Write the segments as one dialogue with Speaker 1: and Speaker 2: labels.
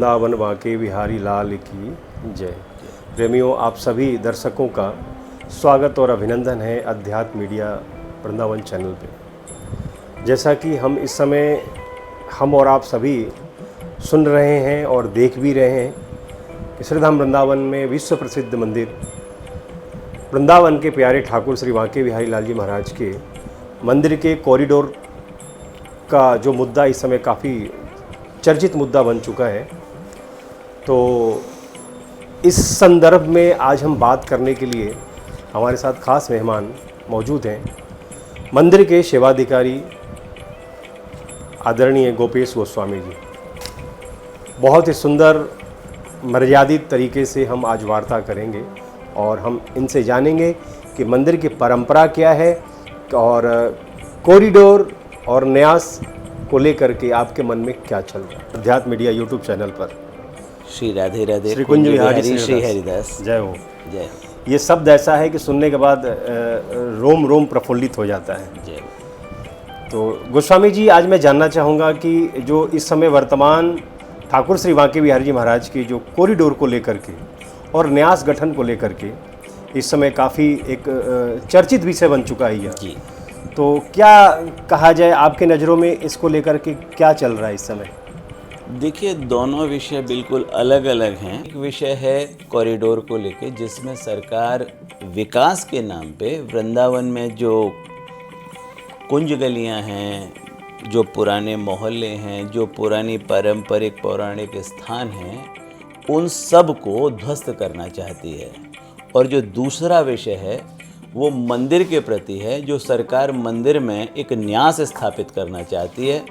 Speaker 1: वृंदावन वाके बिहारी लाल की जय। प्रेमियों, आप सभी दर्शकों का स्वागत और अभिनंदन है अध्यात्म मीडिया वृंदावन चैनल पे। जैसा कि हम इस समय हम और आप सभी सुन रहे हैं और देख भी रहे हैं कि श्रीधाम वृंदावन में विश्व प्रसिद्ध मंदिर वृंदावन के प्यारे ठाकुर श्री वाके बिहारी लाल जी महाराज के मंदिर के कॉरिडोर का जो मुद्दा इस समय काफ़ी चर्चित मुद्दा बन चुका है। तो इस संदर्भ में आज हम बात करने के लिए हमारे साथ खास मेहमान मौजूद हैं। मंदिर के सेवाधिकारी आदरणीय गोपेश गोस्वामी जी। बहुत ही सुंदर मर्यादित तरीके से हम आज वार्ता करेंगे और हम इनसे जानेंगे कि मंदिर की परंपरा क्या है और कॉरिडोर और न्यास को लेकर के आपके मन में क्या चल रहा है। अध्यात्म मीडिया यूट्यूब चैनल पर
Speaker 2: श्री राधे राधे,
Speaker 1: श्री कुंज बिहारी
Speaker 2: श्री हरिदास,
Speaker 1: जय हो।
Speaker 2: जय।
Speaker 1: ये शब्द ऐसा है कि सुनने के बाद रोम रोम प्रफुल्लित हो जाता है।
Speaker 2: जय।
Speaker 1: तो गोस्वामी जी, आज मैं जानना चाहूँगा कि जो इस समय वर्तमान ठाकुर श्री वाके बिहारी जी महाराज की जो कॉरिडोर को लेकर के और न्यास गठन को लेकर के इस समय काफ़ी एक चर्चित विषय बन चुका है यह जी। तो क्या कहा जाए, आपके नज़रों में इसको लेकर के क्या चल रहा है इस समय?
Speaker 2: देखिए, दोनों विषय बिल्कुल अलग अलग हैं। एक विषय है कॉरिडोर को लेके, जिसमें सरकार विकास के नाम पे वृंदावन में जो कुंज गलियां हैं, जो पुराने मोहल्ले हैं, जो पुरानी पारंपरिक पौराणिक स्थान हैं, उन सब को ध्वस्त करना चाहती है। और जो दूसरा विषय है वो मंदिर के प्रति है, जो सरकार मंदिर में एक न्यास स्थापित करना चाहती है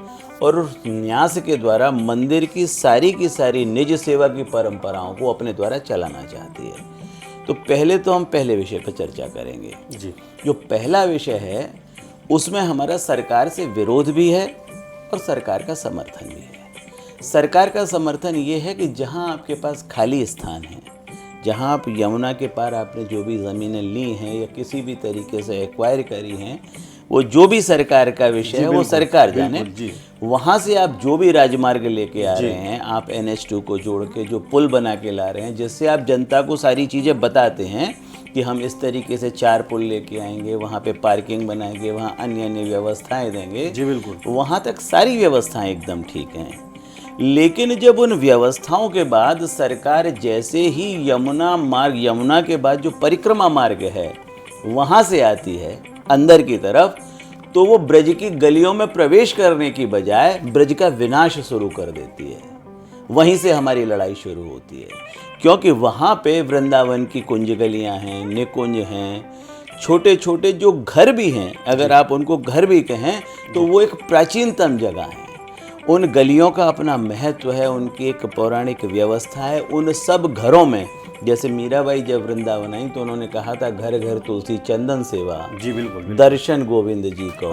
Speaker 2: और उस न्यास के द्वारा मंदिर की सारी निज सेवा की परंपराओं को अपने द्वारा चलाना चाहती है। तो पहले तो हम पहले विषय पर चर्चा करेंगे जी। जो पहला विषय है उसमें हमारा सरकार से विरोध भी है और सरकार का समर्थन भी है। सरकार का समर्थन ये है कि जहाँ आपके पास खाली स्थान है, जहाँ आप यमुना के पार आपने जो भी ज़मीनें ली हैं या किसी भी तरीके से एक्वायर करी हैं, वो जो भी सरकार का विषय है वो सरकार जाने। वहाँ से आप जो भी राजमार्ग लेके आ रहे हैं, आप NH2 को जोड़ के जो पुल बना के ला रहे हैं, जिससे आप जनता को सारी चीज़ें बताते हैं कि हम इस तरीके से 4 पुल लेके आएंगे, वहाँ पे पार्किंग बनाएंगे, वहाँ अन्य अन्य व्यवस्थाएं देंगे जी। बिल्कुल, वहाँ तक सारी व्यवस्थाएं एकदम ठीक हैं। लेकिन जब उन व्यवस्थाओं के बाद सरकार जैसे ही यमुना के बाद जो परिक्रमा मार्ग है वहाँ से आती है अंदर की तरफ, तो वो ब्रज की गलियों में प्रवेश करने की बजाय ब्रज का विनाश शुरू कर देती है। वहीं से हमारी लड़ाई शुरू होती है, क्योंकि वहाँ पे वृंदावन की कुंज गलियाँ हैं, निकुंज हैं, छोटे छोटे जो घर भी हैं, अगर आप उनको घर भी कहें तो वो एक प्राचीनतम जगह है। उन गलियों का अपना महत्व है, उनकी एक पौराणिक व्यवस्था है। उन सब घरों में, जैसे मीराबाई जब वृंदावन आई तो उन्होंने कहा था, घर घर तुलसी चंदन सेवा जी। बिल्कुल, दर्शन गोविंद जी को,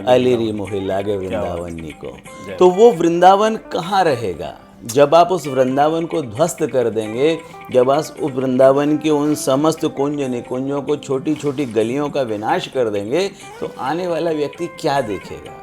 Speaker 2: अलीरी मोहि लागे वृंदावनी को। तो वो वृंदावन कहाँ रहेगा जब आप उस वृंदावन को ध्वस्त कर देंगे, जब आप उस वृंदावन के उन समस्त कुंज निकुंजों को, छोटी छोटी गलियों का विनाश कर देंगे, तो आने वाला व्यक्ति क्या देखेगा?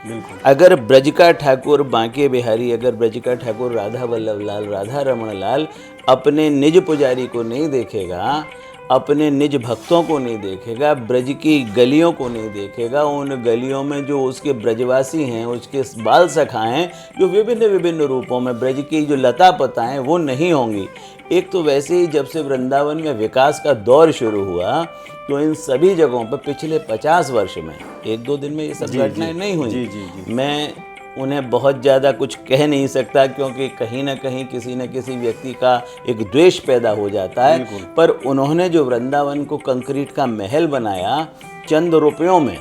Speaker 2: बिल्कुल। अगर ब्रज का ठाकुर बांके बिहारी, अगर ब्रज का ठाकुर राधा वल्लभ लाल, राधा रमण लाल अपने निज पुजारी को नहीं देखेगा, अपने निज भक्तों को नहीं देखेगा, ब्रज की गलियों को नहीं देखेगा, उन गलियों में जो उसके ब्रजवासी हैं, उसके बाल सखा हैं, जो विभिन्न विभिन्न रूपों में ब्रज की जो लता पताएं वो नहीं होंगी। एक तो वैसे ही जब से वृंदावन में विकास का दौर शुरू हुआ तो इन सभी जगहों पर पिछले 50 वर्ष में, 1-2 दिन में ये सब घटनाएं नहीं हुई। मैं उन्हें बहुत ज़्यादा कुछ कह नहीं सकता, क्योंकि कहीं ना कहीं किसी न किसी व्यक्ति का एक द्वेष पैदा हो जाता है। पर उन्होंने जो वृंदावन को कंक्रीट का महल बनाया चंद रुपयों में,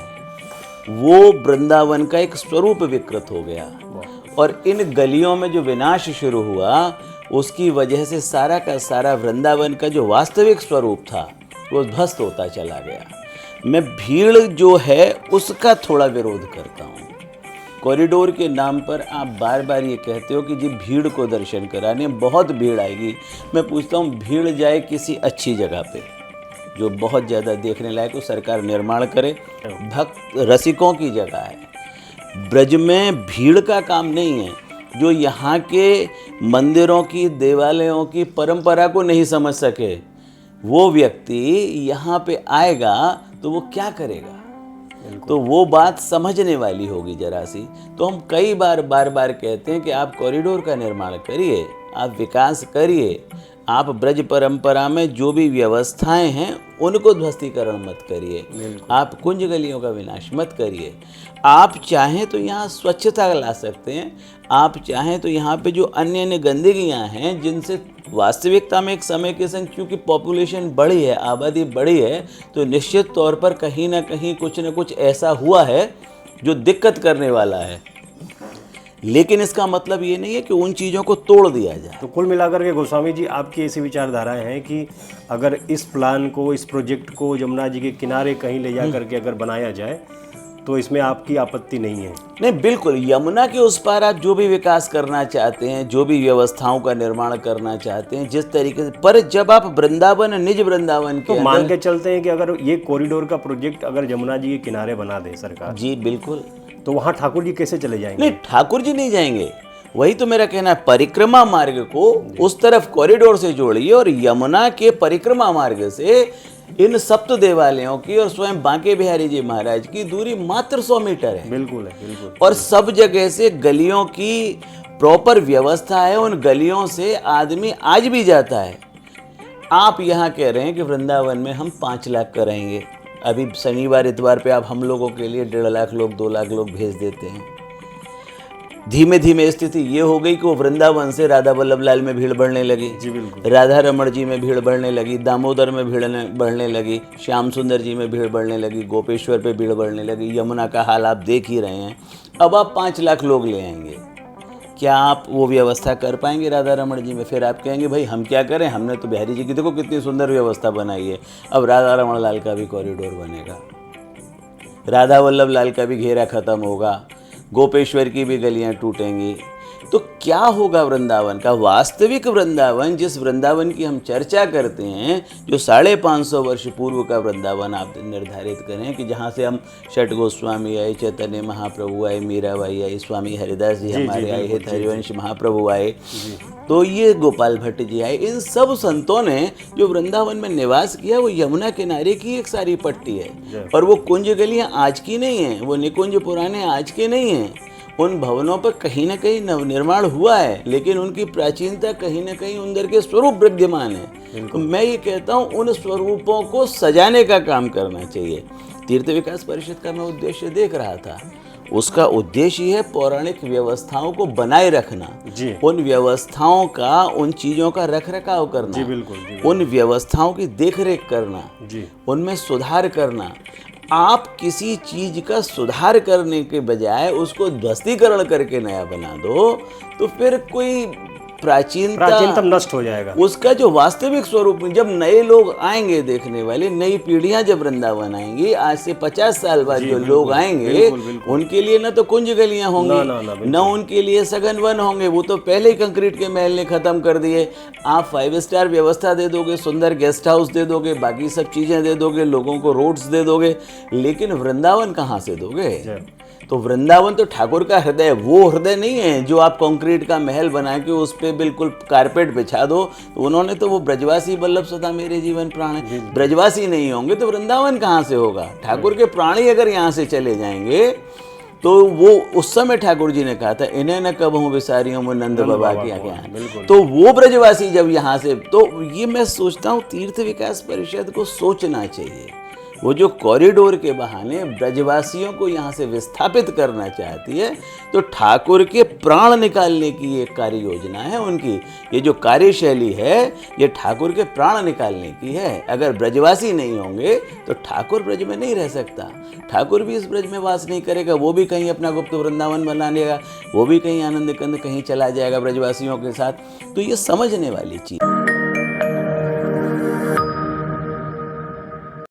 Speaker 2: वो वृंदावन का एक स्वरूप विकृत हो गया। और इन गलियों में जो विनाश शुरू हुआ, उसकी वजह से सारा का सारा वृंदावन का जो वास्तविक स्वरूप था वो ध्वस्त होता चला गया। मैं भीड़ जो है उसका थोड़ा विरोध करता हूँ। कॉरिडोर के नाम पर आप बार बार ये कहते हो कि जी भीड़ को दर्शन कराने, बहुत भीड़ आएगी। मैं पूछता हूँ, भीड़ जाए किसी अच्छी जगह पे जो बहुत ज़्यादा देखने लायक हो, सरकार निर्माण करे, भक्त रसिकों की जगह है। ब्रज में भीड़ का काम नहीं है, जो यहाँ के मंदिरों की, देवालयों की परंपरा को नहीं समझ सके, वो व्यक्ति यहाँ पे आएगा तो वो क्या करेगा? तो वो बात समझने वाली होगी जरा सी। तो हम कई बार बार कहते हैं कि आप कॉरिडोर का निर्माण करिए, आप विकास करिए, आप ब्रज परंपरा में जो भी व्यवस्थाएं हैं उनको ध्वस्तीकरण मत करिए, आप कुंज गलियों का विनाश मत करिए। आप चाहें तो यहाँ स्वच्छता ला सकते हैं, आप चाहें तो यहाँ पे जो अन्य अन्य गंदगियाँ हैं जिनसे वास्तविकता में एक समय के संग क्योंकि पॉपुलेशन बढ़ी है, आबादी बढ़ी है, तो निश्चित तौर पर कहीं ना कहीं कुछ न कुछ ऐसा हुआ है जो दिक्कत करने वाला है। लेकिन इसका मतलब ये नहीं है कि उन चीज़ों को तोड़ दिया जाए।
Speaker 1: तो कुल मिलाकर के गोस्वामी जी आपकी ऐसी विचारधाराएं हैं कि अगर इस प्लान को, इस प्रोजेक्ट को यमुना जी के किनारे कहीं ले जा करके अगर बनाया जाए तो इसमें आपकी आपत्ति नहीं है?
Speaker 2: नहीं, बिल्कुल। यमुना के उस पार आप जो भी विकास करना चाहते हैं, जो भी व्यवस्थाओं का निर्माण करना चाहते हैं, जिस तरीके से, पर जब आप वृंदावन, निज वृंदावन के
Speaker 1: तो मान के चलते हैं कि अगर ये कॉरिडोर का प्रोजेक्ट अगर यमुना जी के किनारे बना दे सरकार,
Speaker 2: जी बिल्कुल,
Speaker 1: तो वहाँ ठाकुर जी कैसे चले जाएंगे?
Speaker 2: नहीं, ठाकुर जी नहीं जाएंगे। वही तो मेरा कहना है, परिक्रमा मार्ग को उस तरफ कॉरिडोर से जोड़िए और यमुना के परिक्रमा मार्ग से इन सप्त देवालयों की और स्वयं बांके बिहारी जी महाराज की दूरी मात्र 100 मीटर है।
Speaker 1: बिल्कुल है, बिल्कुल।
Speaker 2: और सब जगह से गलियों की प्रॉपर व्यवस्था है, उन गलियों से आदमी आज भी जाता है। आप यहाँ कह रहे हैं कि वृंदावन में हम 5 लाख कराएंगे, अभी शनिवार इतवार पे आप हम लोगों के लिए 1.5 लाख लोग, 2 लाख लोग भेज देते हैं। धीमे धीमे स्थिति ये हो गई कि वो वृंदावन से राधा वल्लभ लाल में भीड़ बढ़ने लगी,
Speaker 1: जी बिल्कुल,
Speaker 2: राधा रमण जी में भीड़ बढ़ने लगी, दामोदर में भीड़ बढ़ने लगी, श्याम सुंदर जी में भीड़ बढ़ने लगी, गोपेश्वर पे भीड़ बढ़ने लगी, यमुना का हाल आप देख ही रहे हैं। अब आप 5 लाख लोग ले आएंगे, क्या आप वो व्यवस्था कर पाएंगे राधा रमण जी में? फिर आप कहेंगे भाई हम क्या करें, हमने तो बिहारी जी की देखो कितनी सुंदर व्यवस्था बनाई है, अब राधा रमण लाल का भी कॉरिडोर बनेगा, राधा वल्लभ लाल का भी घेरा खत्म होगा, गोपेश्वर की भी गलियां टूटेंगी, तो क्या होगा वृंदावन का? वास्तविक वृंदावन, जिस वृंदावन की हम चर्चा करते हैं, जो 550 वर्ष पूर्व का वृंदावन आप निर्धारित करें कि जहाँ से हम छठ गोस्वामी आए, चैतन्य महाप्रभु आए, मीराबाई आई, स्वामी हरिदास जी हमारे आए, हित हरिवंश महाप्रभु आए, तो ये गोपाल भट्ट जी आए, इन सब संतों ने जो वृंदावन में निवास किया वो यमुना किनारे की एक सारी पट्टी है। और वो कुंज गलियाँ आज की नहीं हैं, वो निकुंज पुराने आज के नहीं हैं। उन भवनों पर कहीं ना कहीं नवनिर्माण हुआ है, लेकिन उनकी प्राचीनता कहीं ना कहीं अंदर के स्वरूप विद्यमान है। तो मैं ये कहता हूँ उन स्वरूपों को सजाने का काम करना चाहिए। तीर्थ विकास परिषद का मैं उद्देश्य देख रहा था, उसका उद्देश्य है पौराणिक व्यवस्थाओं को बनाए रखना, उन व्यवस्थाओं का, उन चीज़ों का रखरखाव करना,
Speaker 1: जी बिल्कुल,
Speaker 2: उन व्यवस्थाओं की देखरेख करना, उनमें सुधार करना। आप किसी चीज का सुधार करने के बजाय उसको ध्वस्तीकरण करके नया बना दो तो फिर कोई प्राचीनता
Speaker 1: नष्ट हो जाएगा।
Speaker 2: उसका जो वास्तविक स्वरूप, जब नए लोग आएंगे देखने वाले, नई पीढ़ियां जब वृंदावन आएंगी, आज से 50 साल बाद जो लोग आएंगे उनके लिए न तो कुंज गलियां होंगी, न उनके लिए सघन वन होंगे, वो तो पहले ही कंक्रीट के महल ने खत्म कर दिए। आप 5 स्टार व्यवस्था दे दोगे, सुंदर गेस्ट हाउस दे दोगे, बाकी सब चीजें दे दोगे, लोगों को रोड्स दे दोगे, लेकिन वृंदावन कहाँ से दोगे? तो वृंदावन तो ठाकुर का हृदय है, वो हृदय नहीं है जो आप कंक्रीट का महल बना के उस पर बिल्कुल कारपेट बिछा दो। तो उन्होंने तो वो ब्रजवासी वल्लभ सदा मेरे जीवन प्राण है, ब्रजवासी नहीं होंगे तो वृंदावन कहाँ से होगा? ठाकुर के प्राणी अगर यहाँ से चले जाएंगे तो वो, उस समय ठाकुर जी ने कहा था इन्हें न कब हूँ विसारियों में नंद बाबा की आज्ञा, तो वो ब्रजवासी जब यहाँ से, तो ये मैं सोचता हूँ तीर्थ विकास परिषद को सोचना चाहिए। वो जो कॉरिडोर के बहाने ब्रजवासियों को यहाँ से विस्थापित करना चाहती है, तो ठाकुर के प्राण निकालने की एक कार्य योजना है उनकी। ये जो कार्यशैली है ये ठाकुर के प्राण निकालने की है। अगर ब्रजवासी नहीं होंगे तो ठाकुर ब्रज में नहीं रह सकता, ठाकुर भी इस ब्रज में वास नहीं करेगा, वो भी कहीं अपना गुप्त वृंदावन बना लेगा, वो भी कहीं आनंद कंद कहीं चला जाएगा ब्रजवासियों के साथ। तो ये समझने वाली चीज़।